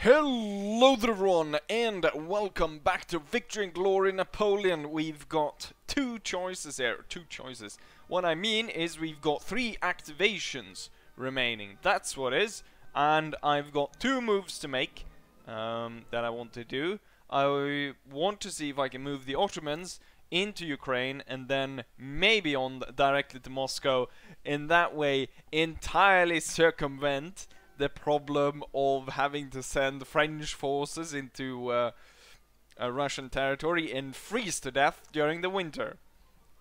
Hello there everyone, and welcome back to Victory and Glory Napoleon. We've got two choices here, What I mean is we've got 3 activations remaining, that's what it is. And I've got 2 moves to make that I want to do. I want to see if I can move the Ottomans into Ukraine and then maybe on directly to Moscow. In that way, entirely circumvent the problem of having to send French forces into a Russian territory and freeze to death during the winter.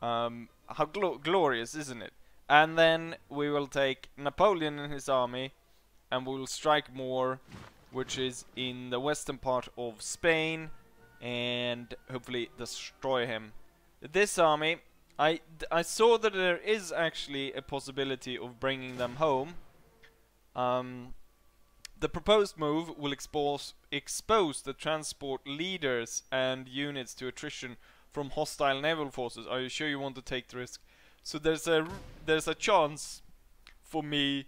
How glorious, isn't it? And then we will take Napoleon and his army and we will strike more, which is in the western part of Spain, and hopefully destroy him. This army, I saw that there is actually a possibility of bringing them home. The proposed move will expose the transport leaders and units to attrition from hostile naval forces. Are you sure you want to take the risk? So there's a chance for me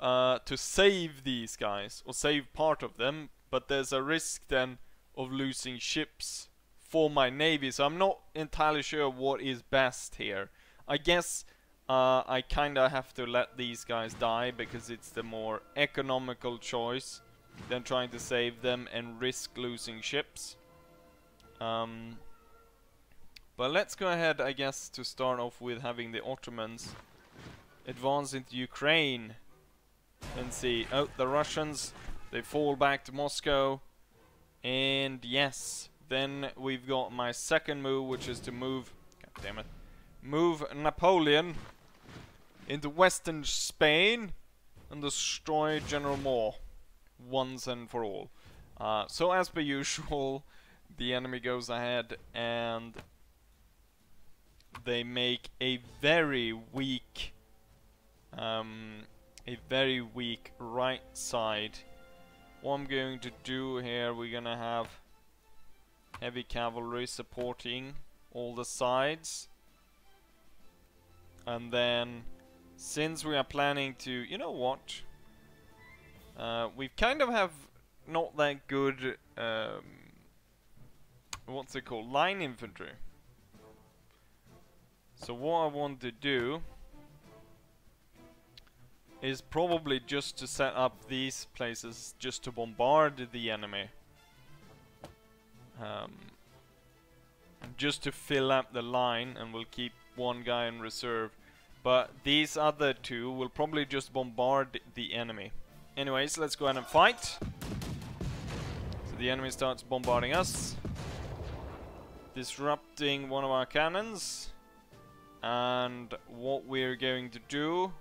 to save these guys, or save part of them, but there's a risk then of losing ships for my navy, so I'm not entirely sure what is best here. I guess I kinda have to let these guys die because it's the more economical choice than trying to save them and risk losing ships. But let's go ahead, I guess, to start off with having the Ottomans advance into Ukraine and see. Oh, the Russians, they fall back to Moscow. And yes, then we've got my second move, which is to move, god damn it, move Napoleon into western Spain and destroy General Moore once and for all. So as per usual, the enemy goes ahead and they make a very weak right side. What I'm going to do here, we're gonna have heavy cavalry supporting all the sides, and then since we are planning to, you know what, we kind of have not that good what's it called, line infantry. So what I want to do is probably just to set up these places just to bombard the enemy, just to fill up the line, and we'll keep one guy in reserve. But these other 2 will probably just bombard the enemy. Anyways, let's go ahead and fight. So the enemy starts bombarding us, disrupting one of our cannons. And what we're going to do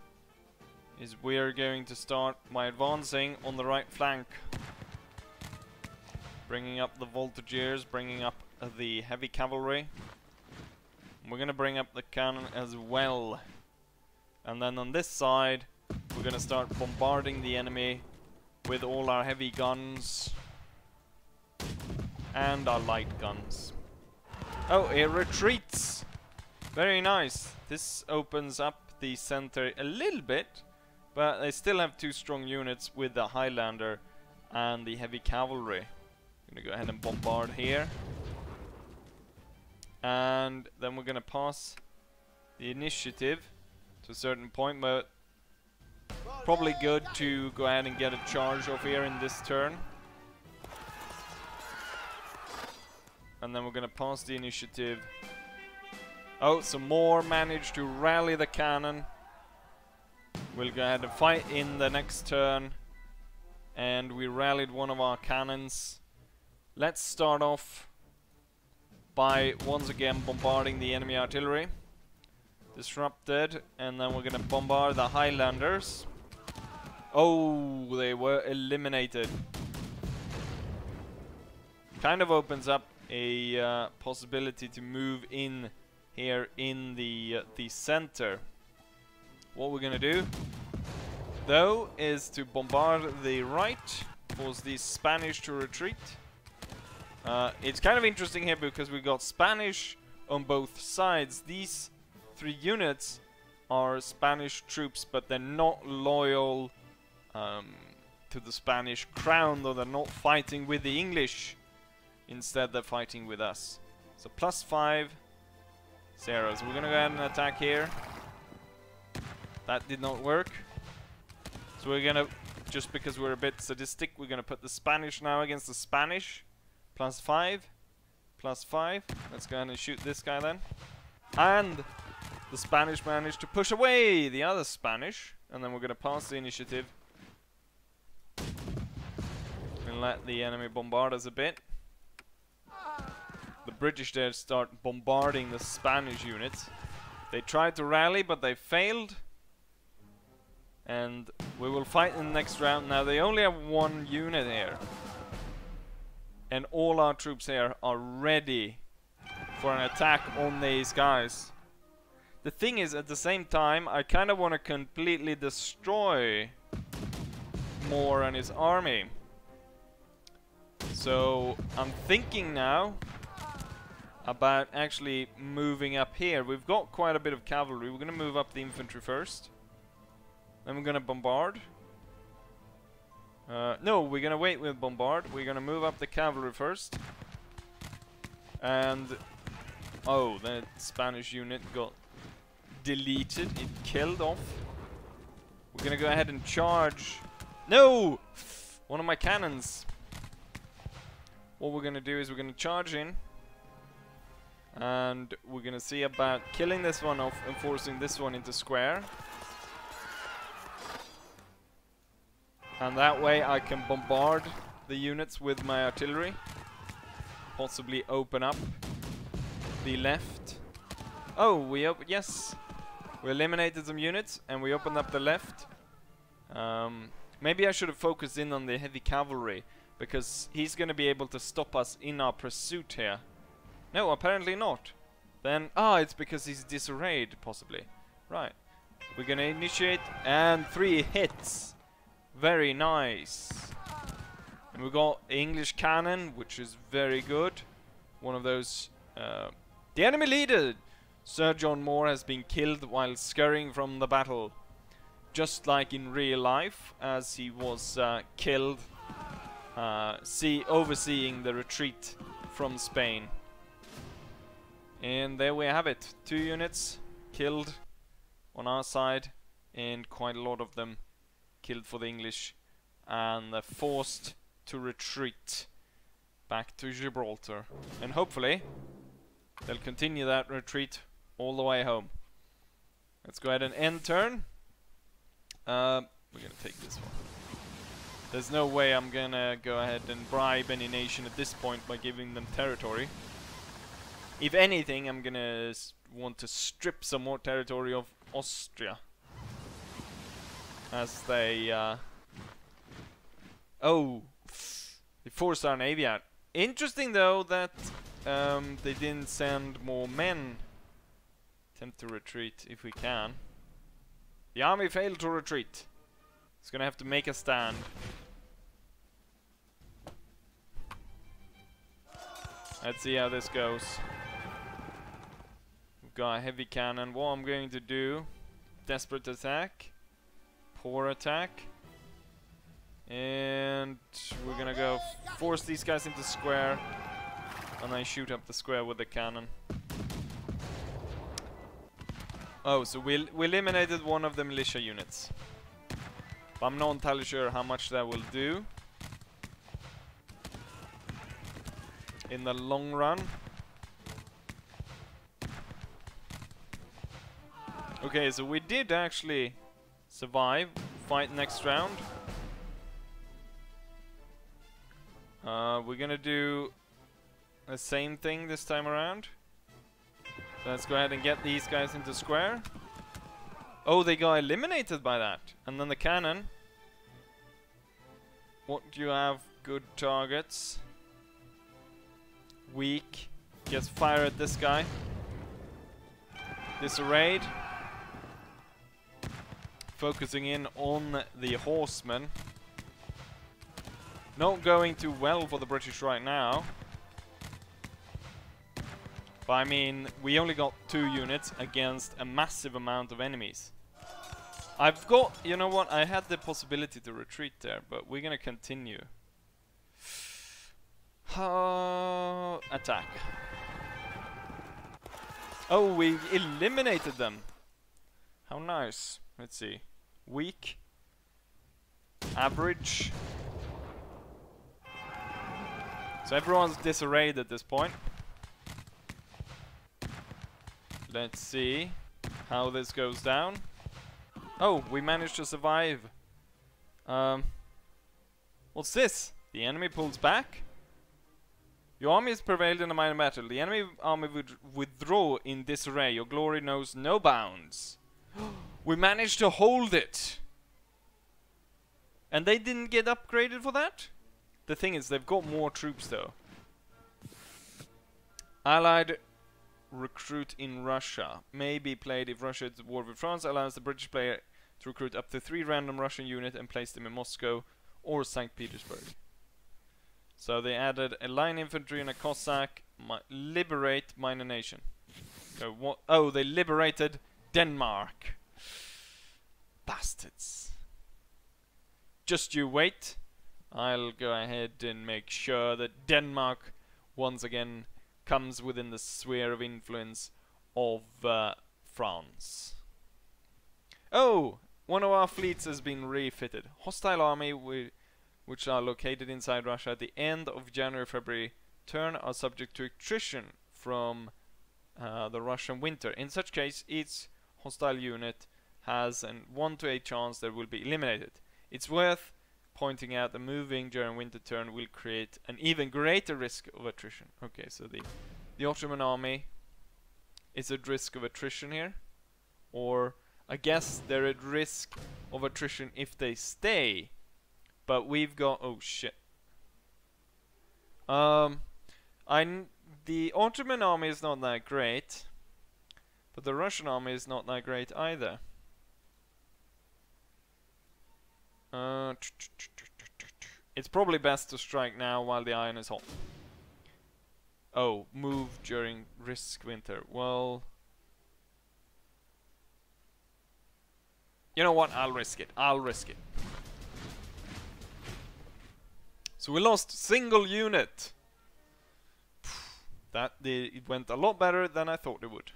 is we're going to start by advancing on the right flank, bringing up the voltigeurs, bringing up the heavy cavalry. We're gonna bring up the cannon as well, and then on this side we're gonna start bombarding the enemy with all our heavy guns and our light guns. Oh, it retreats! Very nice. This opens up the center a little bit, but they still have 2 strong units with the Highlander and the heavy cavalry. I'm gonna go ahead and bombard here. And then we're gonna pass the initiative to a certain point, but probably good to go ahead and get a charge off here in this turn. And then we're gonna pass the initiative. Oh, some more managed to rally the cannon. We'll go ahead and fight in the next turn. And we rallied one of our cannons. Let's start off by once again bombarding the enemy artillery. Disrupted, and then we're gonna bombard the Highlanders. Oh, they were eliminated. Kind of opens up a possibility to move in here in the center. What we're gonna do, though, is to bombard the right, force the Spanish to retreat. It's kind of interesting here because we got Spanish on both sides. These 3 units are Spanish troops, but they're not loyal to the Spanish crown, though they're not fighting with the English. Instead, they're fighting with us. So +5, 0. So we're gonna go ahead and attack here. That did not work. So we're gonna, just because we're a bit sadistic, we're gonna put the Spanish now against the Spanish. +5, +5. Let's go ahead and shoot this guy then. And the Spanish managed to push away the other Spanish. And then we're gonna pass the initiative. And let the enemy bombard us a bit. The British there start bombarding the Spanish units. They tried to rally, but they failed. And we will fight in the next round. Now they only have 1 unit here. And all our troops here are ready for an attack on these guys. The thing is, at the same time, I kind of want to completely destroy Moore and his army. So I'm thinking now about actually moving up here. We've got quite a bit of cavalry. We're going to move up the infantry first. Then we're going to bombard. No, we're going to wait with bombard. We're going to move up the cavalry first. And... oh, that Spanish unit got deleted. It killed off. We're going to go ahead and charge. No! One of my cannons. What we're going to do is we're going to charge in. And we're going to see about killing this one off and forcing this one into square. And that way I can bombard the units with my artillery. Possibly open up the left. Oh, yes. We eliminated some units and we opened up the left. Maybe I should have focused in on the heavy cavalry, because he's going to be able to stop us in our pursuit here. No, apparently not. Then, it's because he's disarrayed, possibly. Right. We're going to initiate, and 3 hits. Very nice. And we got English cannon, which is very good. One of those... the enemy leader, Sir John Moore, has been killed while scurrying from the battle. Just like in real life, as he was killed overseeing the retreat from Spain. And there we have it. 2 units killed on our side, and quite a lot of them killed for the English, and they're forced to retreat back to Gibraltar. And hopefully they'll continue that retreat all the way home. Let's go ahead and end turn. We're gonna take this one. There's no way I'm gonna go ahead and bribe any nation at this point by giving them territory. If anything, I'm gonna want to strip some more territory of Austria, as they they forced our navy out. Interesting though that they didn't send more men. Attempt to retreat if we can. The army failed to retreat. It's gonna have to make a stand. Let's see how this goes. We've got a heavy cannon. What I'm going to do, desperate attack, poor attack, and we're gonna go force these guys into square, and I shoot up the square with the cannon. Oh, so we eliminated one of the militia units. But I'm not entirely sure how much that will do in the long run. Okay, so we did actually survive, fight next round. We're gonna do the same thing this time around. So let's go ahead and get these guys into square. Oh, they got eliminated by that. And then the cannon. What do you have? Good targets. Weak. Gets fire at this guy. Disarrayed. Focusing in on the horsemen. Not going too well for the British right now. But I mean, we only got 2 units against a massive amount of enemies. I've got, you know what, I had the possibility to retreat there, but we're gonna continue. Attack. Oh, we eliminated them. How nice. Let's see. Weak. Average. So everyone's disarrayed at this point. Let's see how this goes down. Oh, we managed to survive. What's this? The enemy pulls back? Your army has prevailed in a minor battle. The enemy army would withdraw in disarray. Your glory knows no bounds. We managed to hold it. And they didn't get upgraded for that? The thing is, they've got more troops though. Allied recruit in Russia. May be played if Russia is at war with France. Allows the British player to recruit up to 3 random Russian units and place them in Moscow or St. Petersburg. So they added a line infantry and a Cossack. Liberate minor nation. So what? Oh, they liberated Denmark. Bastards. Just you wait. I'll go ahead and make sure that Denmark once again comes within the sphere of influence of France. Oh! One of our fleets has been refitted. Hostile army which are located inside Russia at the end of January-February turn are subject to attrition from the Russian winter. In such case, each hostile unit has a 1 to 8 chance that will be eliminated. It's worth pointing out that moving during winter turn will create an even greater risk of attrition. Okay, so the Ottoman army is at risk of attrition here, or I guess they're at risk of attrition if they stay. But we've got, oh shit. The Ottoman army is not that great, but the Russian army is not that great either. It's probably best to strike now while the iron is hot. Oh, move during risk winter. Well, you know what? I'll risk it. I'll risk it. So we lost single unit. It went a lot better than I thought it would.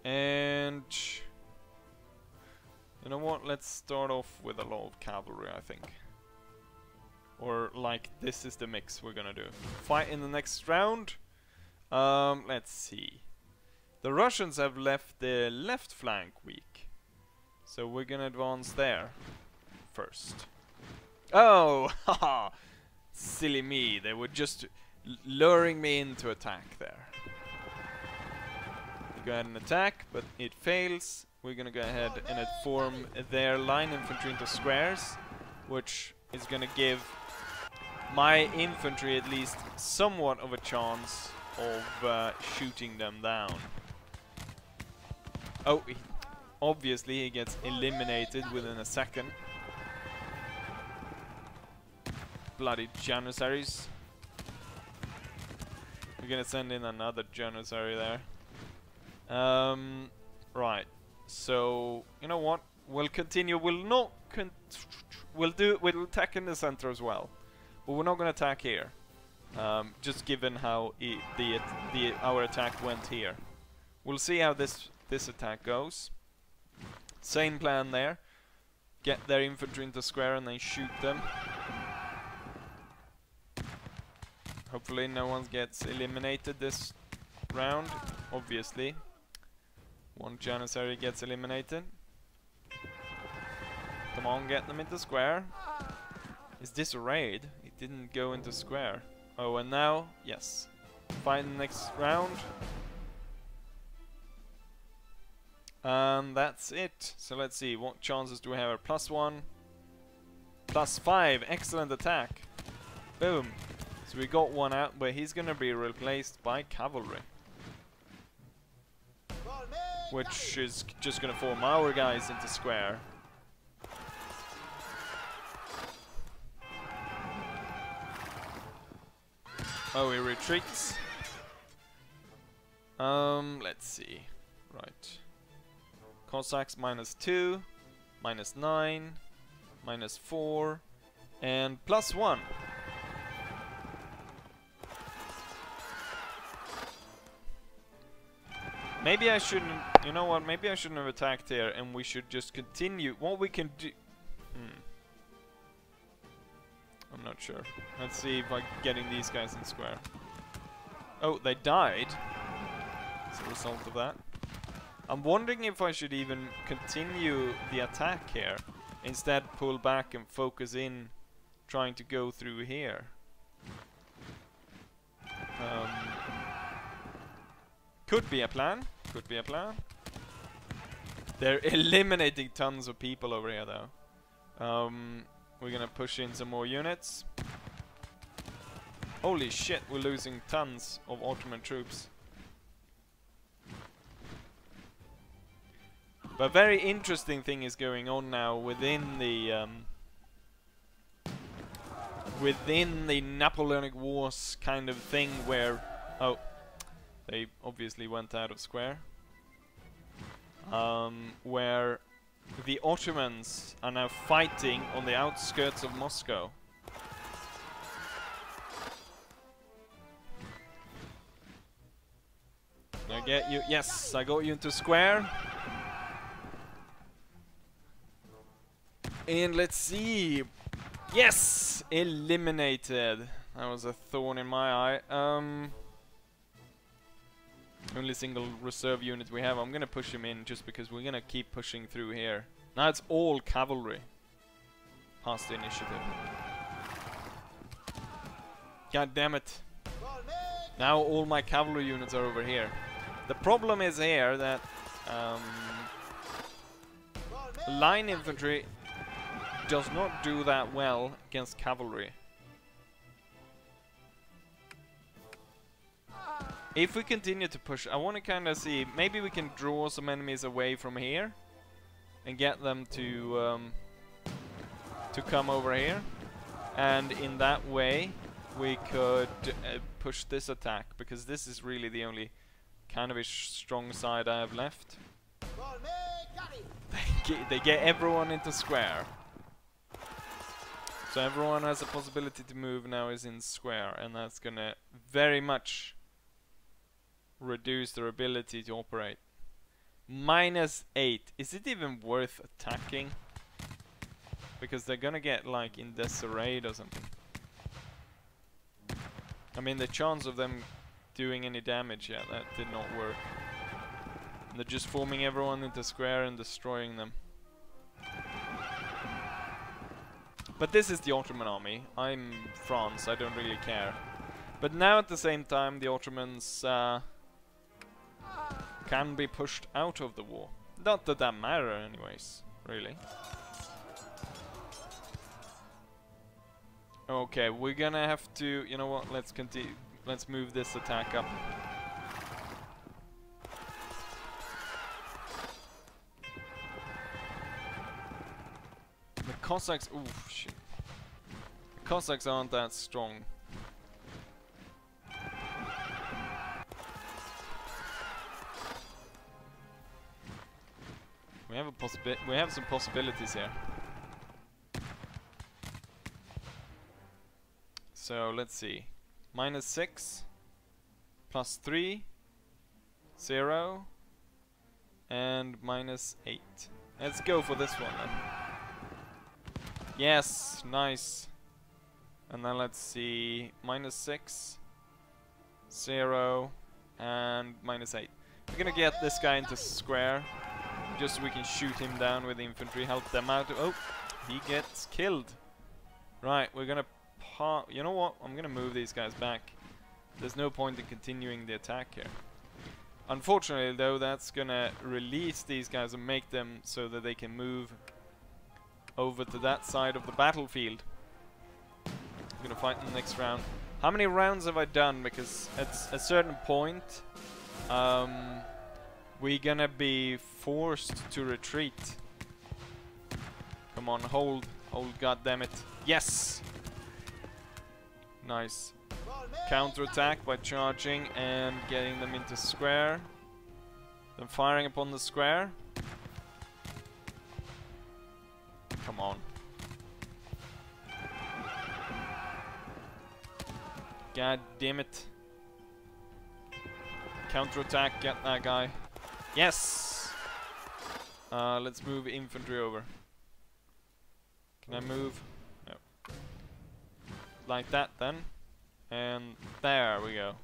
And you know what? Let's start off with a lot of cavalry, I think. Or like this is the mix we're gonna do. Fight in the next round. Let's see. The Russians have left the left flank weak, so we're gonna advance there first. Oh, haha! Silly me. They were just luring me into attack there. Go ahead and attack, but it fails. We're gonna go ahead and form their line infantry into squares, which is gonna give my infantry at least somewhat of a chance of shooting them down. Oh, obviously he gets eliminated within a second. Bloody Janissaries. We're gonna send in another Janissary there. Right. So you know what? We'll continue. We'll not. We'll attack in the center as well, but we're not gonna attack here. Just given how our attack went here, we'll see how this attack goes. Same plan there. Get their infantry into square and then shoot them. Hopefully no one gets eliminated this round. Obviously. One Janissary gets eliminated. Come on, get them into square. Is this a raid? It didn't go into square. Oh, and now, yes. Fight the next round. And that's it. So let's see, what chances do we have? +1, +5. Excellent attack. Boom. So we got one out, but he's gonna be replaced by cavalry, which is just gonna form our guys into square. Oh, he retreats. Let's see. Right. Cossacks -2, -9, -4, and +1. Maybe I shouldn't, you know what, maybe I shouldn't have attacked here and we should just continue. What we can do... I'm not sure. Let's see if I'm getting these guys in square. Oh, they died as a result of that. I'm wondering if I should even continue the attack here. Instead pull back and focus in trying to go through here. Could be a plan. Could be a plan. They're eliminating tons of people over here though. We're gonna push in some more units. Holy shit, we're losing tons of Ottoman troops. But a very interesting thing is going on now within the Napoleonic Wars kind of thing where... Oh, they obviously went out of square. Where the Ottomans are now fighting on the outskirts of Moscow. I get you. Yes, I got you into square. And let's see. Yes! Eliminated. That was a thorn in my eye. Only single reserve unit we have. I'm gonna push him in just because we're gonna keep pushing through here. Now it's all cavalry. Past the initiative. God damn it. Now all my cavalry units are over here. The problem is here that line infantry does not do that well against cavalry. If we continue to push, I want to kind of see, maybe we can draw some enemies away from here and get them to come over here, and in that way we could push this attack, because this is really the only kind of a strong side I have left. They get everyone into square. So everyone has a possibility to move now is in square, and that's gonna very much reduce their ability to operate. -8. Is it even worth attacking? Because they're gonna get like in disarray or something. I mean, the chance of them doing any damage, yeah, that did not work. And they're just forming everyone into square and destroying them. But this is the Ottoman army. I'm France, I don't really care. But now at the same time the Ottomans can be pushed out of the war. Not that that matter anyways, really. Okay, we're gonna have to, you know what, let's continue, let's move this attack up. The Cossacks, oof, shit. The Cossacks aren't that strong. We have some possibilities here. So let's see. -6, +3, 0, and -8. Let's go for this one then. Yes, nice. And then let's see. -6, 0, and -8. We're gonna get this guy into square, just so we can shoot him down with infantry, help them out. Oh, he gets killed. Right, we're gonna you know what? I'm gonna move these guys back. There's no point in continuing the attack here. Unfortunately, though, that's gonna release these guys and make them so that they can move over to that side of the battlefield. I'm gonna fight in the next round. How many rounds have I done? Because at a certain point, we're gonna be forced to retreat. Come on, hold, goddammit. Yes! Nice. Counterattack by charging and getting them into square. Then firing upon the square. Come on. God damn it. Counterattack, get that guy. Yes! Let's move infantry over. Can I move? No. Like that then. And there we go.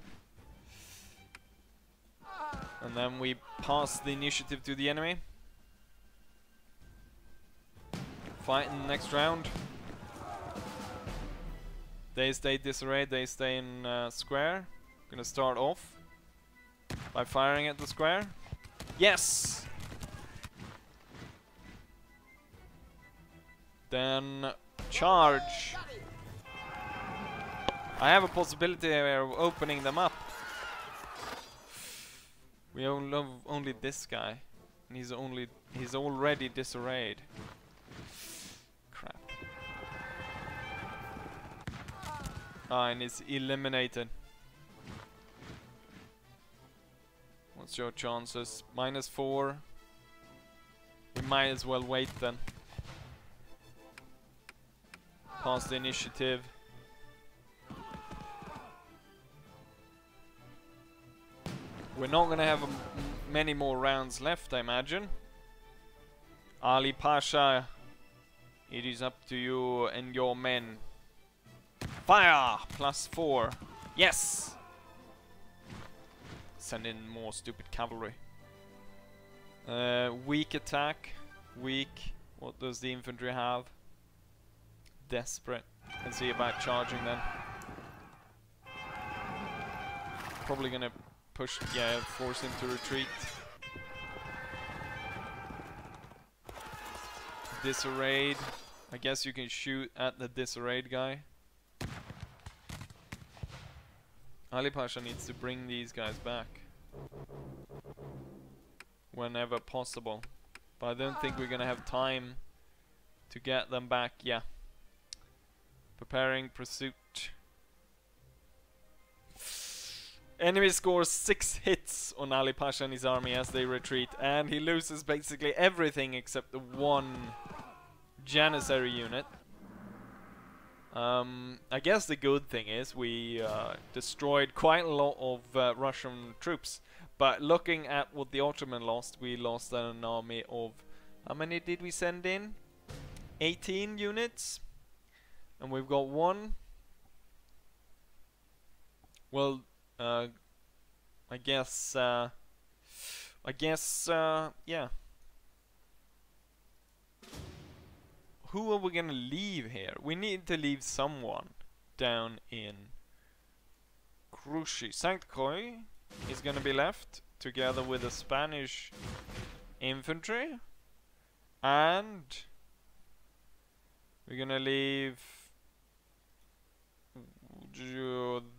And then we pass the initiative to the enemy. Fight in the next round. They stay disarrayed, they stay in square. Gonna start off by firing at the square. Yes! Then charge. I have a possibility of opening them up. We love only this guy, and he's already disarrayed. Crap. Ah, and it's eliminated. What's your chances? -4. We might as well wait then. Pass the initiative. We're not gonna have many more rounds left, I imagine. Ali Pasha, it is up to you and your men. Fire! +4. Yes! Send in more stupid cavalry. Weak attack. Weak. What does the infantry have? Desperate. Let's see about charging then. Probably gonna push, yeah, force him to retreat. Disarrayed. I guess you can shoot at the disarrayed guy. Ali Pasha needs to bring these guys back whenever possible. But I don't think we're gonna have time to get them back. Yeah. Preparing pursuit. Enemy scores 6 hits on Ali Pasha and his army as they retreat, and he loses basically everything except the one Janissary unit. I guess the good thing is we destroyed quite a lot of Russian troops, but looking at what the Ottoman lost, we lost an army of, how many did we send in? 18 units, and we've got one. Well, I guess, yeah. Who are we gonna leave here? We need to leave someone down in Krushi. Saint Croix is gonna be left together with the Spanish infantry, and we're gonna leave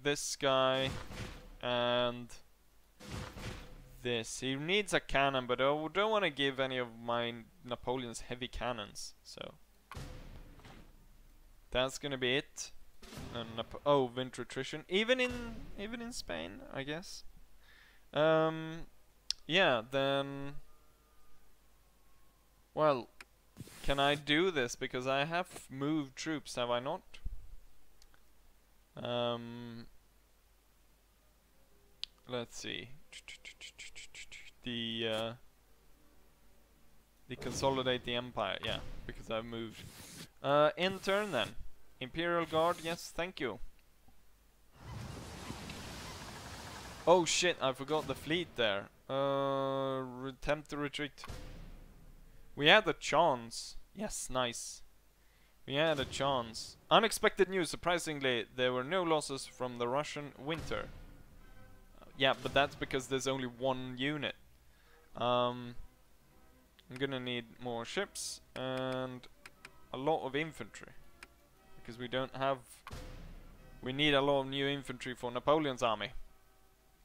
this guy and this. He needs a cannon, but I don't want to give any of my Napoleon's heavy cannons, so that's gonna be it. And oh, winter attrition, even in Spain, I guess. Yeah, then, well, can I do this? Because I have moved troops, have I not? Let's see. The consolidate the empire, yeah, because I've moved. In turn then. Imperial Guard, yes, thank you. Oh shit, I forgot the fleet there. Attempt to retreat. We had a chance. Yes, nice. We had a chance. Unexpected news, surprisingly, there were no losses from the Russian winter. Yeah, but that's because there's only one unit. I'm gonna need more ships and a lot of infantry. Because we don't have... We need a lot of new infantry for Napoleon's army.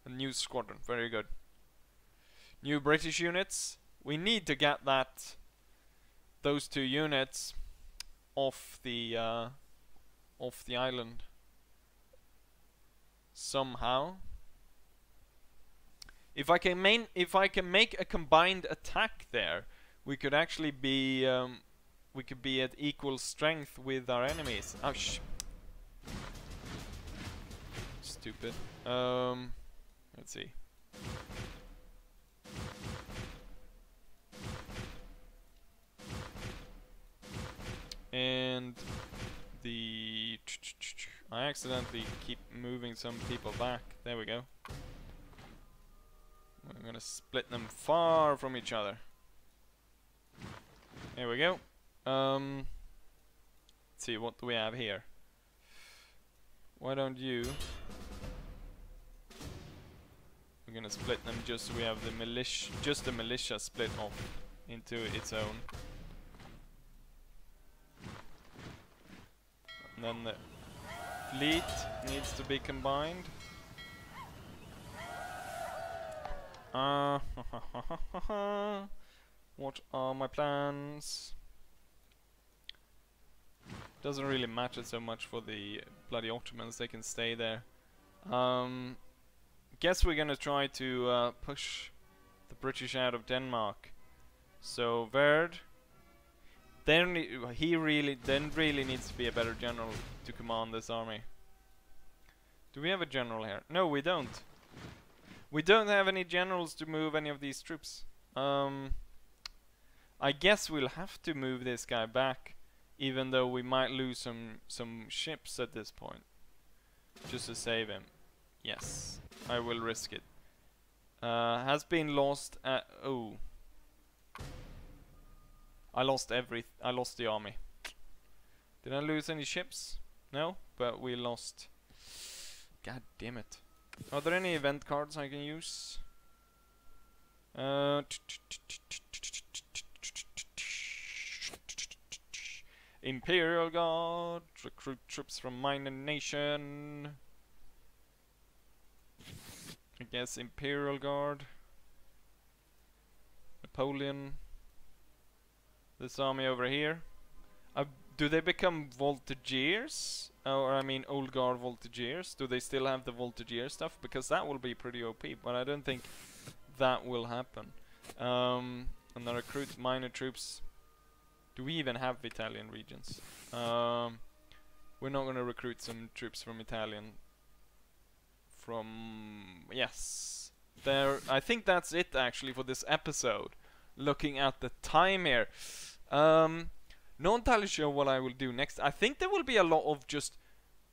A new squadron, very good. New British units. We need to get those 2 units off the island. somehow. If I can make a combined attack there, we could actually be we could be at equal strength with our enemies. Oh stupid. Let's see. And I accidentally keep moving some people back. There we go. We're gonna split them far from each other. There we go. Let's see, what do we have here? Why don't you? We're gonna split them just so we have the militia split off into its own. And then the fleet needs to be combined. What are my plans? Doesn't really matter so much for the bloody Ottomans, they can stay there. Guess we're gonna try to push the British out of Denmark. So Verd, he really needs to be a better general to command this army. Do we have a general here? No, we don't. We don't have any generals to move any of these troops. I guess we'll have to move this guy back, even though we might lose some ships at this point, just to save him. Yes, I will risk it. Has been lost at... Oh. I lost the army. Did I lose any ships? No, but we lost... God damn it. Are there any event cards I can use? Imperial Guard, recruit troops from minor nation. I guess Imperial Guard. Napoleon. This army over here. Do they become Voltigeurs? Or I mean Old Guard Voltigeurs? Do they still have the Voltigier stuff? Because that will be pretty OP, but I don't think that will happen. And then recruit minor troops. Do we even have Italian regions? We're not gonna recruit some troops from Italian. Yes. There. I think that's it actually for this episode. Looking at the time here. Not entirely sure what I will do next. I think there will be a lot of just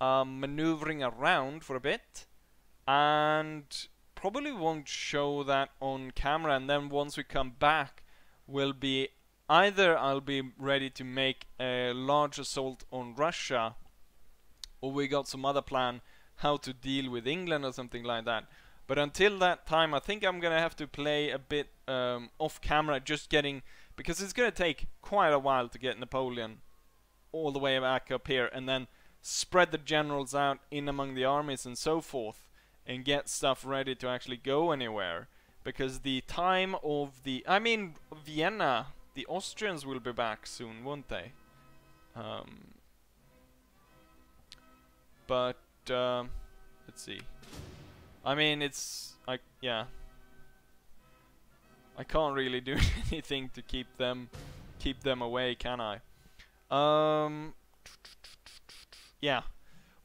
maneuvering around for a bit, and probably won't show that on camera. And then once we come back, will be either I'll be ready to make a large assault on Russia, or we got some other plan how to deal with England or something like that. But until that time, I think I'm gonna have to play a bit off camera, just getting, because it's gonna take quite a while to get Napoleon all the way back up here, and then spread the generals out in among the armies and so forth, and get stuff ready to actually go anywhere. Because the time of the, I mean, Vienna, the Austrians will be back soon, won't they? But let's see. I mean, it's yeah. I can't really do anything to keep them away, can I? Yeah.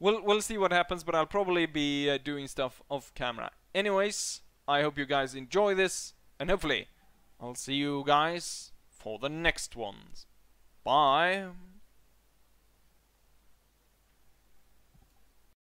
We'll see what happens, but I'll probably be doing stuff off camera. Anyways, I hope you guys enjoy this, and hopefully I'll see you guys for the next ones. Bye.